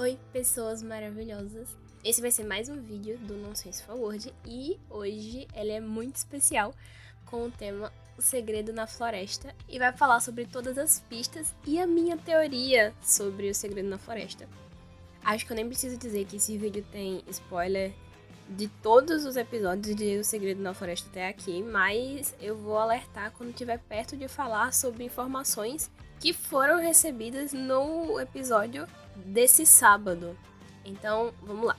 Oi, pessoas maravilhosas! Esse vai ser mais um vídeo do Nonsense Forward e hoje ele é muito especial com o tema O Segredo na Floresta e vai falar sobre todas as pistas e a minha teoria sobre o Segredo na Floresta. Acho que eu nem preciso dizer que esse vídeo tem spoiler de todos os episódios de O Segredo na Floresta até aqui, mas eu vou alertar quando estiver perto de falar sobre informações que foram recebidas no episódio desse sábado. Então, vamos lá.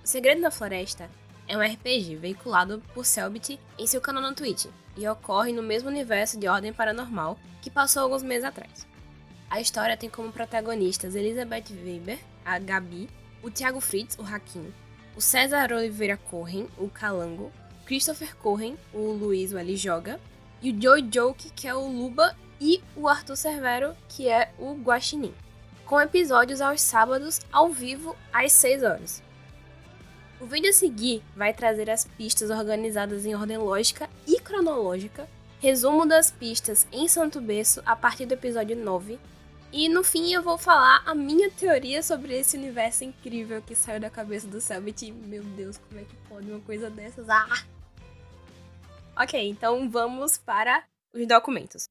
O Segredo na Floresta é um RPG veiculado por Selbit em seu canal na Twitch e ocorre no mesmo universo de Ordem Paranormal que passou alguns meses atrás. A história tem como protagonistas Elizabeth Weber, a Gabi, o Thiago Fritz, o Hakim, o César Oliveira Corren, o Calango, Christopher Corren, o Luiz, o L. Joga, e o Joey Joke, que é o Luba, e o Arthur Cervero, que é o Guaxinim, com episódios aos sábados, ao vivo, às 6 horas. O vídeo a seguir vai trazer as pistas organizadas em ordem lógica e cronológica, resumo das pistas em Santo Berço a partir do episódio 9, e no fim eu vou falar a minha teoria sobre esse universo incrível que saiu da cabeça do Selbit. Meu Deus, como é que pode uma coisa dessas? Ok, então vamos para os documentos.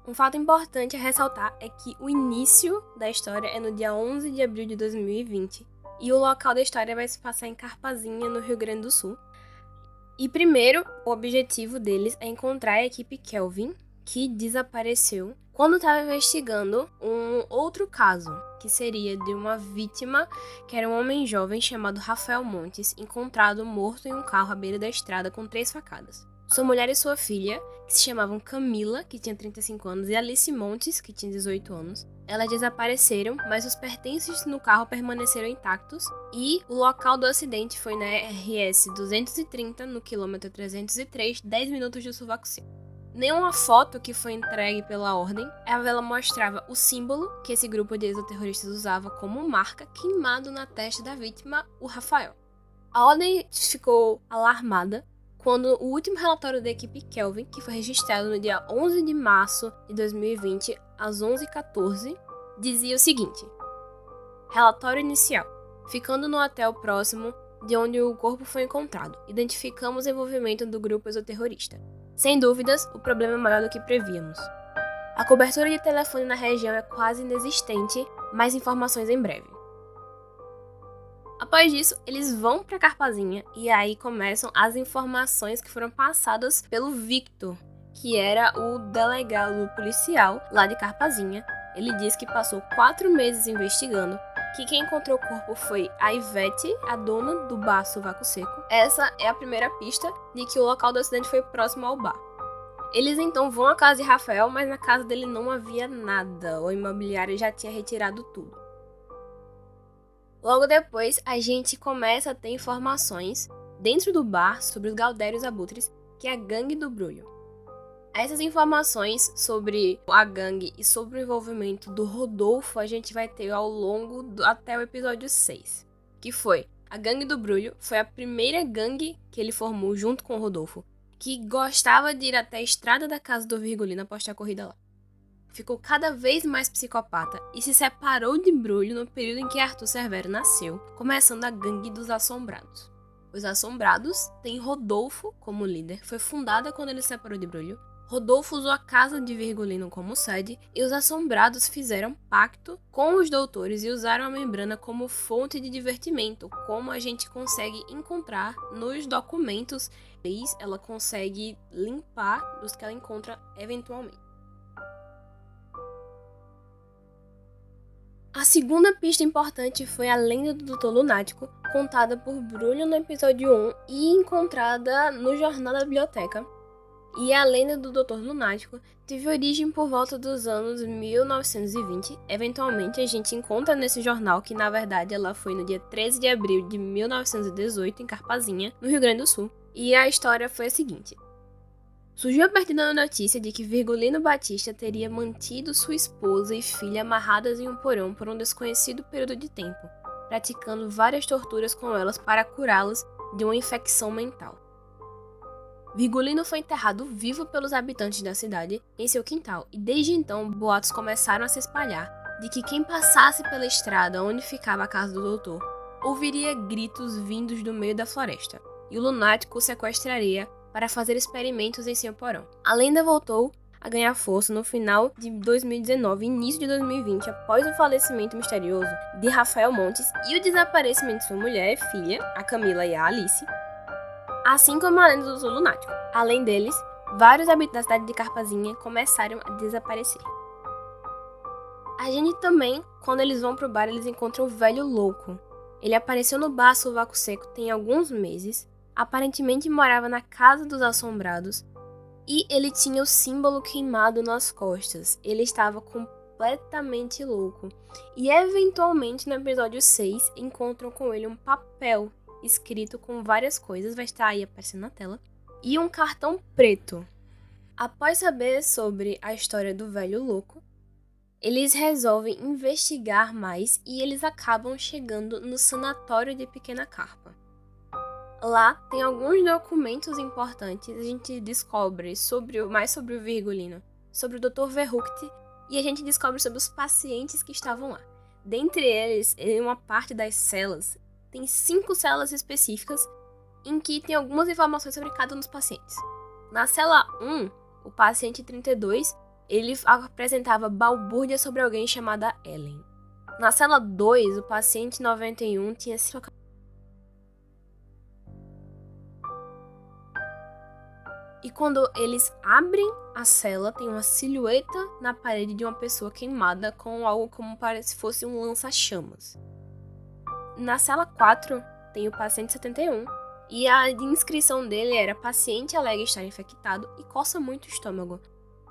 Um fato importante a ressaltar é que o início da história é no dia 11 de abril de 2020 e o local da história vai se passar em Carpazinha, no Rio Grande do Sul. E primeiro, o objetivo deles é encontrar a equipe Kelvin, que desapareceu quando estava investigando um outro caso, que seria de uma vítima, que era um homem jovem chamado Rafael Montes, encontrado morto em um carro à beira da estrada com 3 facadas. Sua mulher e sua filha, que se chamavam Camila, que tinha 35 anos, e Alice Montes, que tinha 18 anos, elas desapareceram, mas os pertences no carro permaneceram intactos e o local do acidente foi na RS 230, no quilômetro 303, 10 minutos do Sovaco Seco. Nenhuma foto que foi entregue pela ordem, ela mostrava o símbolo que esse grupo de exoterroristas usava como marca queimado na testa da vítima, o Rafael. A ordem ficou alarmada quando o último relatório da equipe Kelvin, que foi registrado no dia 11 de março de 2020, às 11h14, dizia o seguinte: relatório inicial. Ficando no hotel próximo de onde o corpo foi encontrado, identificamos o envolvimento do grupo exoterrorista. Sem dúvidas, o problema é maior do que prevíamos. A cobertura de telefone na região é quase inexistente, mais informações em breve. Após isso, eles vão para Carpazinha e aí começam as informações que foram passadas pelo Victor, que era o delegado policial lá de Carpazinha. Ele diz que passou 4 meses investigando, que quem encontrou o corpo foi a Ivete, a dona do bar Sovaco Seco. Essa é a primeira pista de que o local do acidente foi próximo ao bar. Eles então vão à casa de Rafael, mas na casa dele não havia nada, o imobiliário já tinha retirado tudo. Logo depois, a gente começa a ter informações dentro do bar sobre os Galdérios Abutres, que é a gangue do Brulho. Essas informações sobre a gangue e sobre o envolvimento do Rodolfo a gente vai ter ao longo até o episódio 6, que foi a gangue do Brulho, foi a primeira gangue que ele formou junto com o Rodolfo, que gostava de ir até a estrada da casa do Virgulino apostar a corrida lá. Ficou cada vez mais psicopata e se separou de Brulho no período em que Arthur Cervero nasceu, começando a gangue dos Assombrados. Os Assombrados têm Rodolfo como líder, foi fundada quando ele se separou de Brulho. Rodolfo usou a casa de Virgulino como sede e os Assombrados fizeram pacto com os doutores e usaram a membrana como fonte de divertimento, como a gente consegue encontrar nos documentos. Ela consegue limpar os que ela encontra eventualmente. A segunda pista importante foi a lenda do Doutor Lunático, contada por Brulho no episódio 1 e encontrada no Jornal da Biblioteca. E a lenda do Doutor Lunático teve origem por volta dos anos 1920. Eventualmente a gente encontra nesse jornal que na verdade ela foi no dia 13 de abril de 1918 em Carpazinha, no Rio Grande do Sul. E a história foi a seguinte: surgiu a partir da notícia de que Virgulino Batista teria mantido sua esposa e filha amarradas em um porão por um desconhecido período de tempo, praticando várias torturas com elas para curá-las de uma infecção mental. Virgulino foi enterrado vivo pelos habitantes da cidade em seu quintal, e desde então boatos começaram a se espalhar de que quem passasse pela estrada onde ficava a casa do doutor ouviria gritos vindos do meio da floresta, e o lunático o sequestraria para fazer experimentos em seu porão. A lenda voltou a ganhar força no final de 2019 e início de 2020, após o falecimento misterioso de Rafael Montes e o desaparecimento de sua mulher e filha, a Camila e a Alice, assim como a lenda do lunático. Além deles, vários habitantes da cidade de Carpazinha começaram a desaparecer. A gente também, quando eles vão pro bar, eles encontram o velho louco. Ele apareceu no bar Sovaco Seco tem alguns meses, aparentemente morava na Casa dos Assombrados, e ele tinha o símbolo queimado nas costas. Ele estava completamente louco. E eventualmente no episódio 6 encontram com ele um papel escrito com várias coisas, vai estar aí aparecendo na tela, e um cartão preto. Após saber sobre a história do velho louco, eles resolvem investigar mais e eles acabam chegando no sanatório de Pequena Carpa. Lá tem alguns documentos importantes, a gente descobre mais sobre o Virgulino, sobre o Dr. Verrucht, e a gente descobre sobre os pacientes que estavam lá. Dentre eles, em uma parte das celas, tem 5 celas específicas em que tem algumas informações sobre cada um dos pacientes. Na cela 1, o paciente 32, ele apresentava balbúrdia sobre alguém chamada Ellen. Na cela 2, o paciente 91 tinha sido... E quando eles abrem a cela, tem uma silhueta na parede de uma pessoa queimada com algo como se fosse um lança-chamas. Na cela 4, tem o paciente 71, e a inscrição dele era: paciente alega estar infectado e coça muito o estômago.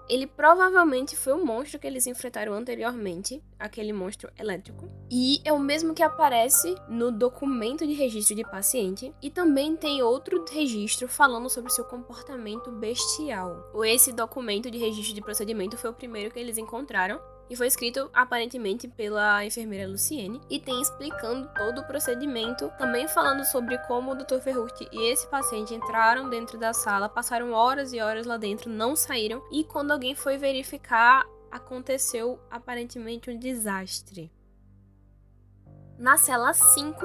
Ele provavelmente foi o monstro que eles enfrentaram anteriormente, aquele monstro elétrico. E é o mesmo que aparece no documento de registro de paciente. E também tem outro registro falando sobre seu comportamento bestial. Esse documento de registro de procedimento foi o primeiro que eles encontraram. E foi escrito, aparentemente, pela enfermeira Luciene. E tem explicando todo o procedimento. Também falando sobre como o Dr. Verrucht e esse paciente entraram dentro da sala. Passaram horas e horas lá dentro, não saíram. E quando alguém foi verificar, aconteceu, aparentemente, um desastre. Na cela 5,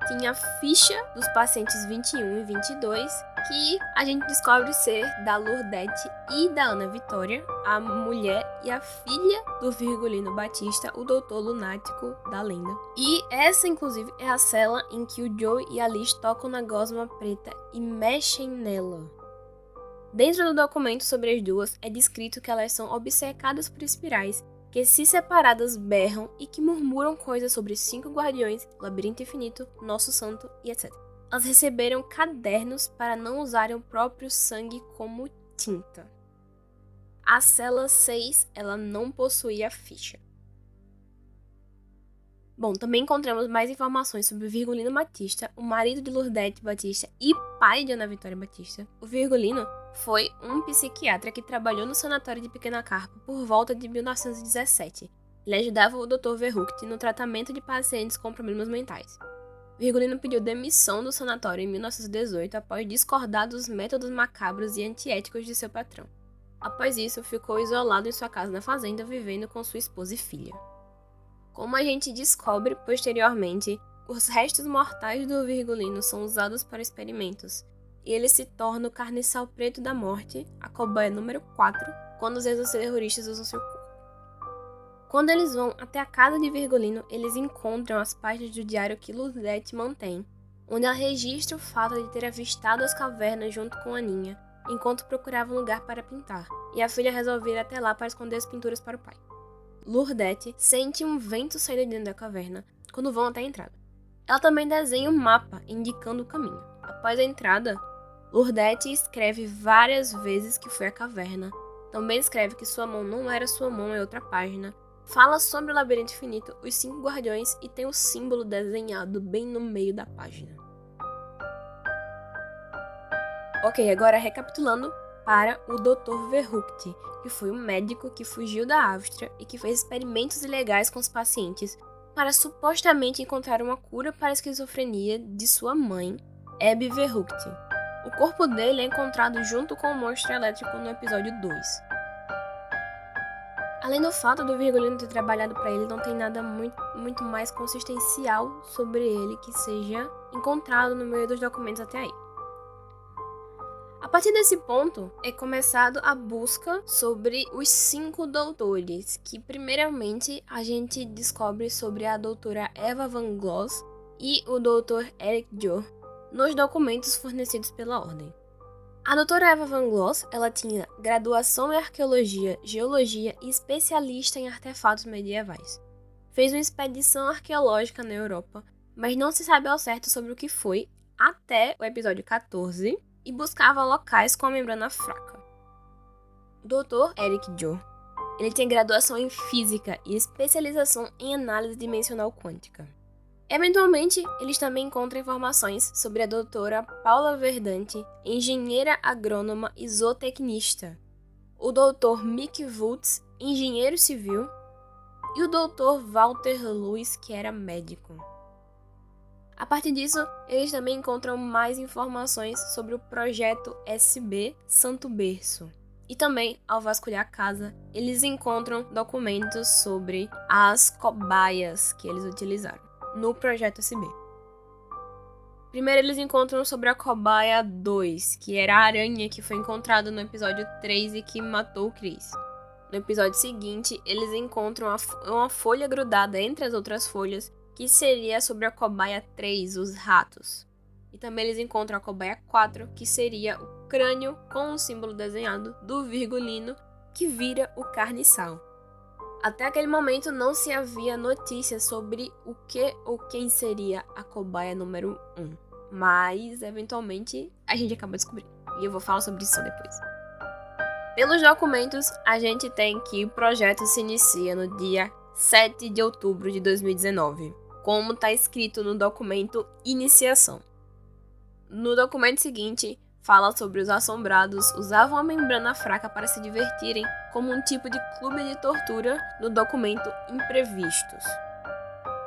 tinha a ficha dos pacientes 21 e 22, que a gente descobre ser da Lourdete e da Ana Vitória, a mulher e a filha do Virgulino Batista, o doutor lunático da lenda. E essa, inclusive, é a cela em que o Joe e a Liz tocam na gosma preta e mexem nela. Dentro do documento sobre as duas, é descrito que elas são obcecadas por espirais, que se separadas berram e que murmuram coisas sobre 5 guardiões, labirinto infinito, nosso santo e etc. Elas receberam cadernos para não usarem o próprio sangue como tinta. A cela 6, ela não possuía ficha. Bom, também encontramos mais informações sobre o Virgulino Batista, o marido de Lourdete Batista e pai de Ana Vitória Batista. O Virgulino foi um psiquiatra que trabalhou no sanatório de Pequena Carpa por volta de 1917. Ele ajudava o Dr. Verrucht no tratamento de pacientes com problemas mentais. Virgulino pediu demissão do sanatório em 1918 após discordar dos métodos macabros e antiéticos de seu patrão. Após isso, ficou isolado em sua casa na fazenda, vivendo com sua esposa e filha. Como a gente descobre posteriormente, os restos mortais do Virgulino são usados para experimentos, e ele se torna o carniçal preto da morte, a cobaia número 4, quando os exoterroristas usam seu corpo. Quando eles vão até a casa de Virgulino, eles encontram as páginas do diário que Lourdete mantém, onde ela registra o fato de ter avistado as cavernas junto com Aninha, enquanto procurava um lugar para pintar, e a filha resolve ir até lá para esconder as pinturas para o pai. Lourdete sente um vento sair de dentro da caverna quando vão até a entrada. Ela também desenha um mapa indicando o caminho. Após a entrada, Lourdete escreve várias vezes que foi à caverna. Também escreve que sua mão não era sua mão em outra página. Fala sobre o labirinto infinito, os 5 guardiões e tem o símbolo desenhado bem no meio da página. Ok, agora recapitulando para o Dr. Verrucht, que foi um médico que fugiu da Áustria e que fez experimentos ilegais com os pacientes para supostamente encontrar uma cura para a esquizofrenia de sua mãe, Abby Verrucht. O corpo dele é encontrado junto com o monstro elétrico no episódio 2. Além do fato do Virgulino ter trabalhado para ele, não tem nada muito mais consistencial sobre ele que seja encontrado no meio dos documentos até aí. A partir desse ponto, é começado a busca sobre os 5 doutores, que primeiramente a gente descobre sobre a doutora Eva Van Gloss e o doutor Eric Joe nos documentos fornecidos pela Ordem. A doutora Eva Van Gloss, ela tinha graduação em arqueologia, geologia e especialista em artefatos medievais. Fez uma expedição arqueológica na Europa, mas não se sabe ao certo sobre o que foi até o episódio 14, e buscava locais com a membrana fraca. O Dr. Eric Joe, ele tem graduação em física e especialização em análise dimensional quântica. Eventualmente, eles também encontram informações sobre a doutora Paula Verdante, engenheira agrônoma e zootecnista, o Dr. Mick Woods, engenheiro civil, e o Dr. Walter Lewis, que era médico. A partir disso, eles também encontram mais informações sobre o projeto SB Santo Berço. E também, ao vasculhar a casa, eles encontram documentos sobre as cobaias que eles utilizaram no projeto SB. Primeiro, eles encontram sobre a cobaia 2, que era a aranha que foi encontrada no episódio 3 e que matou o Chris. No episódio seguinte, eles encontram uma folha grudada entre as outras folhas, que seria sobre a cobaia 3, os ratos. E também eles encontram a cobaia 4, que seria o crânio com o símbolo desenhado do Virgulino, que vira o carniçal. Até aquele momento não se havia notícias sobre o que ou quem seria a cobaia número 1. Mas, eventualmente, a gente acaba descobrindo. E eu vou falar sobre isso depois. Pelos documentos, a gente tem que o projeto se inicia no dia 7 de outubro de 2019. Como está escrito no documento Iniciação. No documento seguinte, fala sobre os assombrados usavam a membrana fraca para se divertirem como um tipo de clube de tortura no documento Imprevistos.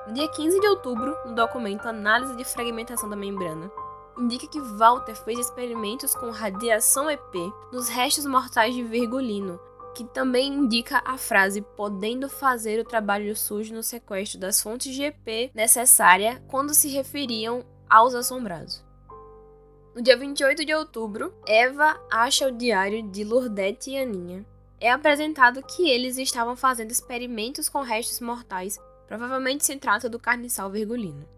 No dia 15 de outubro, no documento Análise de Fragmentação da Membrana, indica que Walter fez experimentos com radiação EP nos restos mortais de Virgulino, que também indica a frase podendo fazer o trabalho sujo no sequestro das fontes de EP necessária quando se referiam aos assombrados. No dia 28 de outubro, Eva acha o diário de Lourdete e Aninha. É apresentado que eles estavam fazendo experimentos com restos mortais, provavelmente se trata do carniçal Virgulino.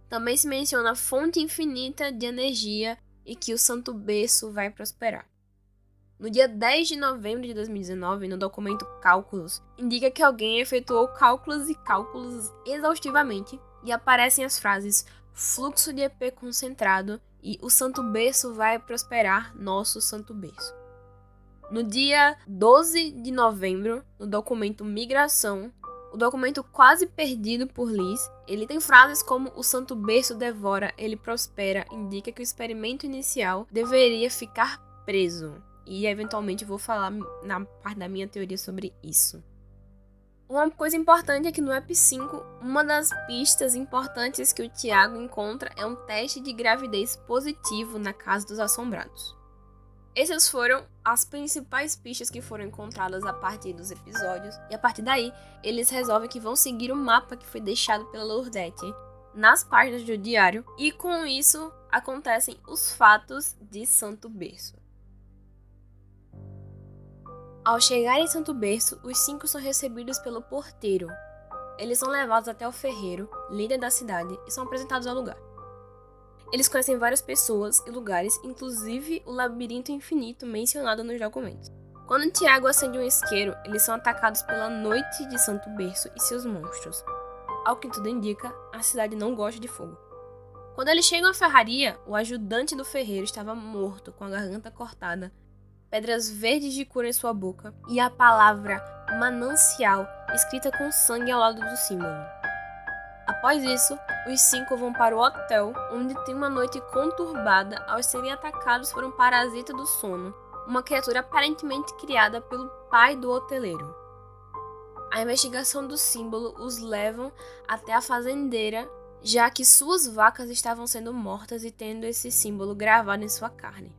Também se menciona fonte infinita de energia e que o Santo Berço vai prosperar. No dia 10 de novembro de 2019, no documento Cálculos, indica que alguém efetuou cálculos exaustivamente e aparecem as frases fluxo de EP concentrado e o Santo Berço vai prosperar, nosso Santo Berço. No dia 12 de novembro, no documento Migração, o documento quase perdido por Liz, ele tem frases como o Santo Berço devora, ele prospera, indica que o experimento inicial deveria ficar preso. E eventualmente vou falar na parte da minha teoria sobre isso. Uma coisa importante é que no EP 5, uma das pistas importantes que o Tiago encontra é um teste de gravidez positivo na Casa dos Assombrados. Essas foram as principais pistas que foram encontradas a partir dos episódios, e a partir daí, eles resolvem que vão seguir o mapa que foi deixado pela Lourdete nas páginas do diário, e com isso acontecem os fatos de Santo Berço. Ao chegar em Santo Berço, os 5 são recebidos pelo porteiro. Eles são levados até o ferreiro, líder da cidade, e são apresentados ao lugar. Eles conhecem várias pessoas e lugares, inclusive o labirinto infinito mencionado nos documentos. Quando Tiago acende um isqueiro, eles são atacados pela noite de Santo Berço e seus monstros. Ao que tudo indica, a cidade não gosta de fogo. Quando eles chegam à ferraria, o ajudante do ferreiro estava morto, com a garganta cortada, pedras verdes de cura em sua boca e a palavra manancial escrita com sangue ao lado do símbolo. Após isso, os 5 vão para o hotel, onde tem uma noite conturbada ao serem atacados por um parasita do sono, uma criatura aparentemente criada pelo pai do hoteleiro. A investigação do símbolo os leva até a fazendeira já que suas vacas estavam sendo mortas e tendo esse símbolo gravado em sua carne.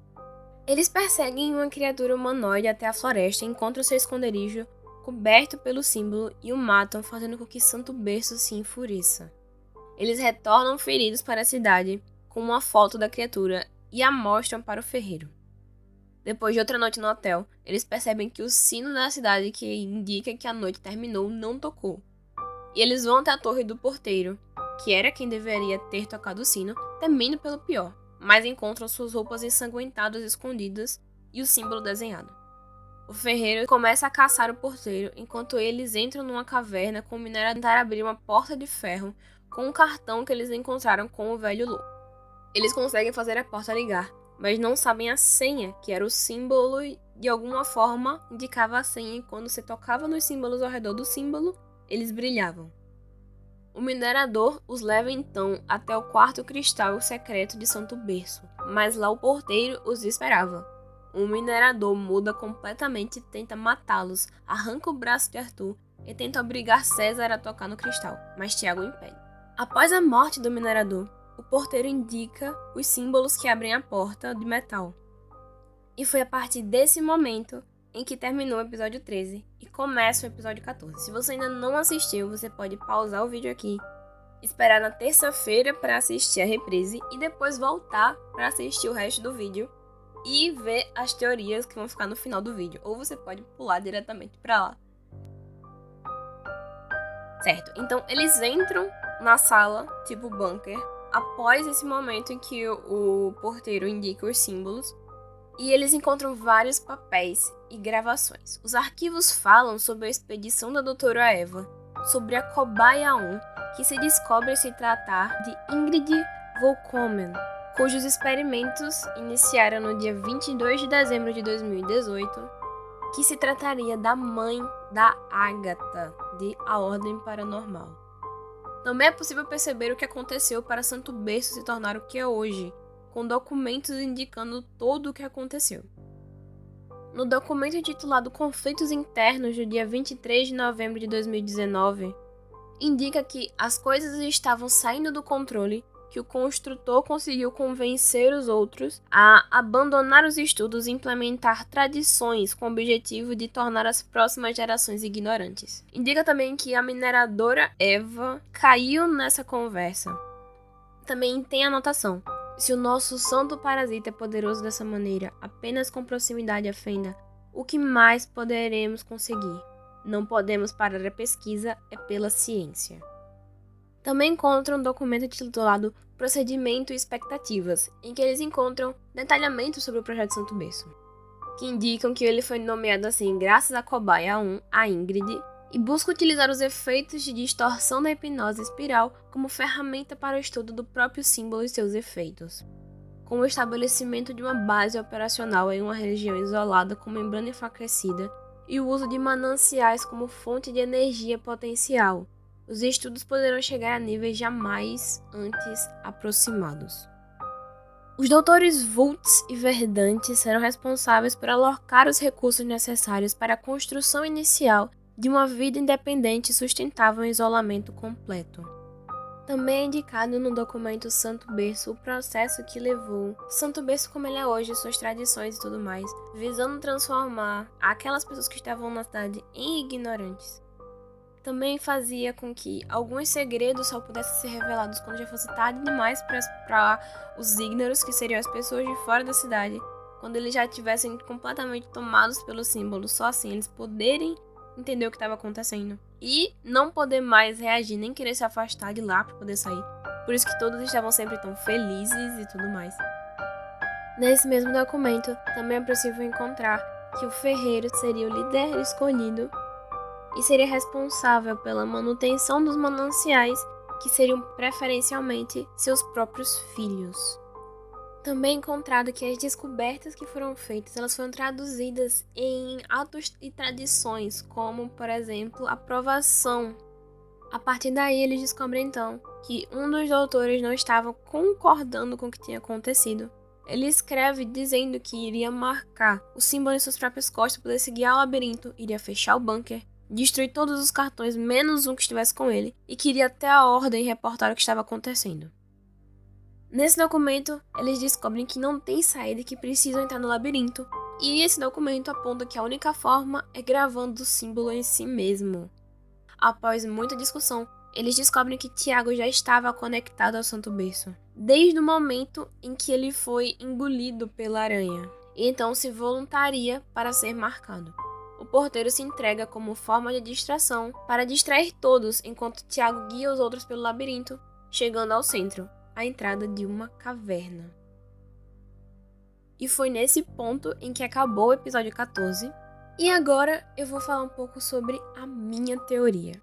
Eles perseguem uma criatura humanoide até a floresta, encontram seu esconderijo coberto pelo símbolo e o matam, fazendo com que Santo Berço se enfureça. Eles retornam feridos para a cidade com uma foto da criatura e a mostram para o ferreiro. Depois de outra noite no hotel, eles percebem que o sino da cidade que indica que a noite terminou não tocou. E eles vão até a torre do porteiro, que era quem deveria ter tocado o sino, temendo pelo pior, mas encontram suas roupas ensanguentadas escondidas e o símbolo desenhado. O ferreiro começa a caçar o porteiro, enquanto eles entram numa caverna com o minerador tentar abrir uma porta de ferro com um cartão que eles encontraram com o velho louco. Eles conseguem fazer a porta ligar, mas não sabem a senha, que era o símbolo e de alguma forma indicava a senha e quando você tocava nos símbolos ao redor do símbolo, eles brilhavam. O minerador os leva então até o quarto cristal secreto de Santo Berço, mas lá o porteiro os esperava. O minerador muda completamente e tenta matá-los, arranca o braço de Arthur e tenta obrigar César a tocar no cristal, mas Tiago impede. Após a morte do minerador, o porteiro indica os símbolos que abrem a porta de metal. E foi a partir desse momento em que terminou o episódio 13 e começa o episódio 14. Se você ainda não assistiu, você pode pausar o vídeo aqui, esperar na terça-feira para assistir a reprise e depois voltar para assistir o resto do vídeo e ver as teorias que vão ficar no final do vídeo. Ou você pode pular diretamente para lá. Certo, então eles entram na sala, tipo bunker, após esse momento em que o porteiro indica os símbolos, e eles encontram vários papéis e gravações. Os arquivos falam sobre a expedição da doutora Eva, sobre a cobaia 1, que se descobre se tratar de Ingrid Volkomen, cujos experimentos iniciaram no dia 22 de dezembro de 2018, que se trataria da mãe da Agatha, de A Ordem Paranormal. Também é possível perceber o que aconteceu para Santo Berço se tornar o que é hoje, com documentos indicando tudo o que aconteceu. No documento intitulado Conflitos Internos, do dia 23 de novembro de 2019, indica que as coisas estavam saindo do controle, que o construtor conseguiu convencer os outros a abandonar os estudos e implementar tradições com o objetivo de tornar as próximas gerações ignorantes. Indica também que a mineradora Eva caiu nessa conversa. Também tem a anotação: se o nosso santo parasita é poderoso dessa maneira, apenas com proximidade à fenda, o que mais poderemos conseguir? Não podemos parar a pesquisa, é pela ciência. Também encontram um documento intitulado Procedimento e Expectativas, em que eles encontram detalhamentos sobre o projeto Santo Berço, que indicam que ele foi nomeado assim graças à cobaia 1, a Ingrid, e busca utilizar os efeitos de distorção da hipnose espiral como ferramenta para o estudo do próprio símbolo e seus efeitos, com o estabelecimento de uma base operacional em uma região isolada com membrana enfraquecida e o uso de mananciais como fonte de energia potencial. Os estudos poderão chegar a níveis jamais antes aproximados. Os doutores Wultz e Verdante serão responsáveis por alocar os recursos necessários para a construção inicial de uma vida independente e sustentável em isolamento completo. Também é indicado no documento Santo Berço o processo que levou Santo Berço como ele é hoje, suas tradições e tudo mais, visando transformar aquelas pessoas que estavam na cidade em ignorantes. Também fazia com que alguns segredos só pudessem ser revelados quando já fosse tarde demais para os ígnoros, que seriam as pessoas de fora da cidade, quando eles já estivessem completamente tomados pelo símbolo, só assim eles poderem entender o que estava acontecendo. E não poder mais reagir, nem querer se afastar de lá para poder sair. Por isso que todos estavam sempre tão felizes e tudo mais. Nesse mesmo documento, também é possível encontrar que o ferreiro seria o líder escolhido e seria responsável pela manutenção dos mananciais, que seriam preferencialmente seus próprios filhos. Também é encontrado que as descobertas que foram feitas, elas foram traduzidas em atos e tradições, como, por exemplo, a provação. A partir daí, eles descobrem, então, que um dos doutores não estava concordando com o que tinha acontecido. Ele escreve dizendo que iria marcar o símbolo em suas próprias costas para poder seguir ao labirinto, iria fechar o bunker, destruir todos os cartões, menos um que estivesse com ele, e queria até a ordem reportar o que estava acontecendo. Nesse documento, eles descobrem que não tem saída e que precisam entrar no labirinto, e esse documento aponta que a única forma é gravando o símbolo em si mesmo. Após muita discussão, eles descobrem que Tiago já estava conectado ao Santo Berço, desde o momento em que ele foi engolido pela aranha, e então se voluntaria para ser marcado. O porteiro se entrega como forma de distração para distrair todos enquanto Tiago guia os outros pelo labirinto, chegando ao centro, a entrada de uma caverna. E foi nesse ponto em que acabou o episódio 14. E agora eu vou falar um pouco sobre a minha teoria.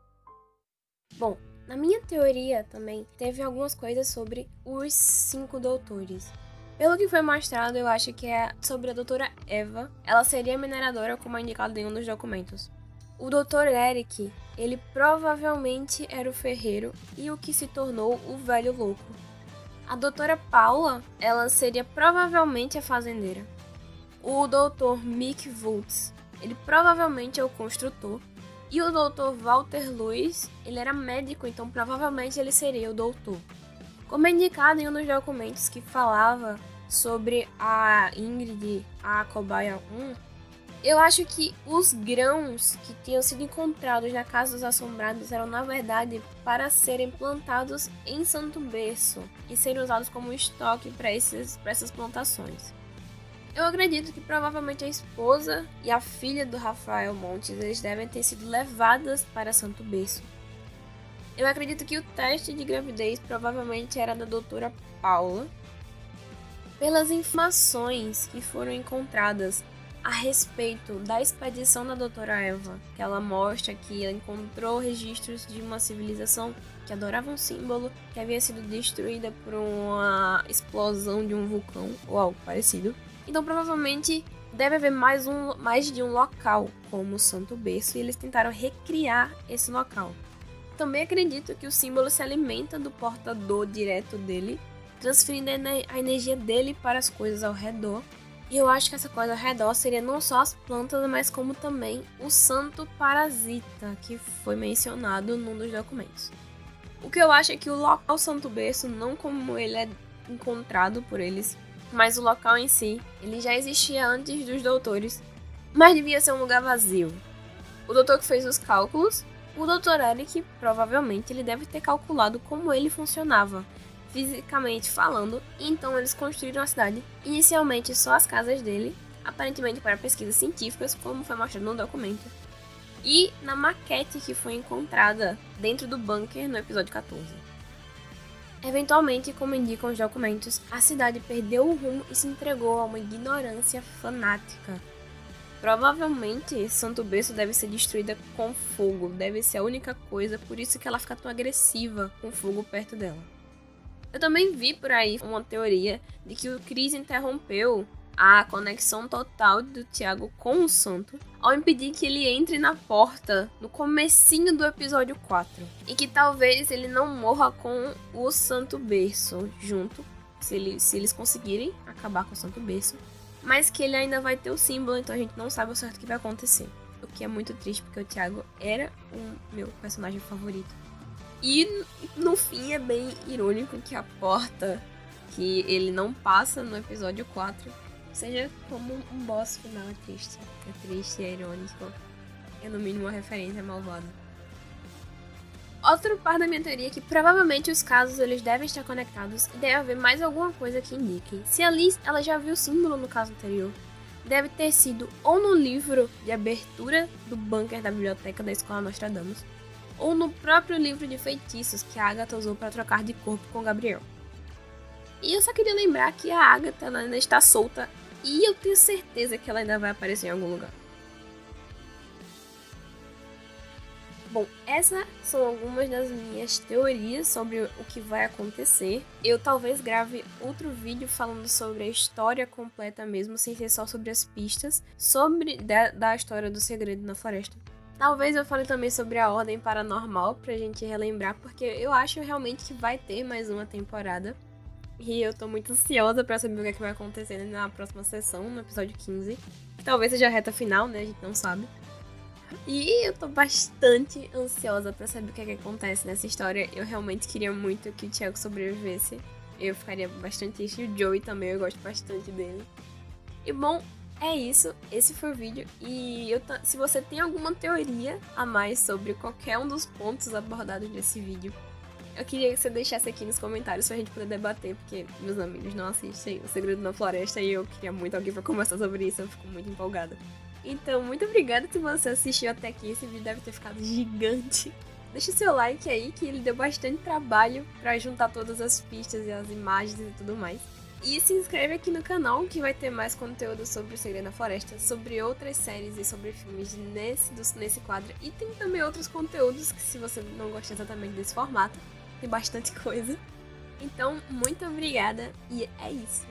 Bom, na minha teoria também teve algumas coisas sobre os 5 doutores. Pelo que foi mostrado, eu acho que é sobre a doutora Eva. Ela seria mineradora como é indicado em um dos documentos. O Dr. Eric, ele provavelmente era o ferreiro e o que se tornou o velho louco. A doutora Paula, ela seria provavelmente a fazendeira. O Dr. Mick Woods, ele provavelmente é o construtor. E o Dr. Walter Lewis, ele era médico, então provavelmente ele seria o doutor. Como é indicado em um dos documentos que falava sobre a Ingrid, a cobaia 1, eu acho que os grãos que tinham sido encontrados na Casa dos Assombrados eram, na verdade, para serem plantados em Santo Berço e serem usados como estoque para essas plantações. Eu acredito que provavelmente a esposa e a filha do Rafael Montes eles devem ter sido levadas para Santo Berço. Eu acredito que o teste de gravidez provavelmente era da doutora Paula. Pelas informações que foram encontradas a respeito da expedição da doutora Eva, que ela mostra que ela encontrou registros de uma civilização que adorava um símbolo que havia sido destruída por uma explosão de um vulcão ou algo parecido. Então provavelmente deve haver mais de um local como o Santo Berço e eles tentaram recriar esse local. Também acredito que o símbolo se alimenta do portador direto dele, transferindo a energia dele para as coisas ao redor. E eu acho que essa coisa ao redor seria não só as plantas, mas como também o santo parasita, que foi mencionado num dos documentos. O que eu acho é que o local Santo Berço, não como ele é encontrado por eles, mas o local em si, ele já existia antes dos doutores, mas devia ser um lugar vazio. O doutor que fez os cálculos, o Dr. Eric, provavelmente ele deve ter calculado como ele funcionava, fisicamente falando, e então eles construíram a cidade, inicialmente só as casas dele, aparentemente para pesquisas científicas, como foi mostrado no documento, e na maquete que foi encontrada dentro do bunker no episódio 14. Eventualmente, como indicam os documentos, a cidade perdeu o rumo e se entregou a uma ignorância fanática. Provavelmente, Santo Berço deve ser destruída com fogo, deve ser a única coisa, por isso que ela fica tão agressiva com fogo perto dela. Eu também vi por aí uma teoria de que o Chris interrompeu a conexão total do Tiago com o santo ao impedir que ele entre na porta no comecinho do episódio 4. E que talvez ele não morra com o Santo Berço junto, se eles conseguirem acabar com o Santo Berço. Mas que ele ainda vai ter o símbolo, então a gente não sabe o certo que vai acontecer. O que é muito triste, porque o Tiago era o meu personagem favorito. E no fim é bem irônico que a porta que ele não passa no episódio 4 seja como um boss final. É triste, é irônico. É no mínimo uma referência malvada. Outra parte da minha teoria é que provavelmente os casos eles devem estar conectados e deve haver mais alguma coisa que indique. Se a Liz ela já viu o símbolo no caso anterior, deve ter sido ou no livro de abertura do bunker da biblioteca da Escola Nostradamus, ou no próprio livro de feitiços que a Agatha usou para trocar de corpo com Gabriel. E eu só queria lembrar que a Agatha ela ainda está solta e eu tenho certeza que ela ainda vai aparecer em algum lugar. Bom, essas são algumas das minhas teorias sobre o que vai acontecer. Eu talvez grave outro vídeo falando sobre a história completa mesmo, sem ser só sobre as pistas, da história do segredo na floresta. Talvez eu fale também sobre a Ordem Paranormal, pra gente relembrar, porque eu acho realmente que vai ter mais uma temporada. E eu tô muito ansiosa pra saber o que é que vai acontecer na próxima sessão, no episódio 15. Que talvez seja a reta final, né? A gente não sabe. E eu tô bastante ansiosa pra saber o que é que acontece nessa história. Eu realmente queria muito que o Thiago sobrevivesse. Eu ficaria bastante triste. E o Joey também, eu gosto bastante dele. E bom, é isso. Esse foi o vídeo. E se você tem alguma teoria a mais sobre qualquer um dos pontos abordados nesse vídeo, eu queria que você deixasse aqui nos comentários pra gente poder debater, porque meus amigos não assistem O Segredo na Floresta e eu queria muito alguém pra conversar sobre isso, eu fico muito empolgada. Então, muito obrigada se você assistiu até aqui, esse vídeo deve ter ficado gigante. Deixa seu like aí, que ele deu bastante trabalho pra juntar todas as pistas e as imagens e tudo mais. E se inscreve aqui no canal, que vai ter mais conteúdo sobre O Segredo na Floresta, sobre outras séries e sobre filmes nesse quadro. E tem também outros conteúdos que, se você não gosta exatamente desse formato, tem bastante coisa. Então, muito obrigada e é isso.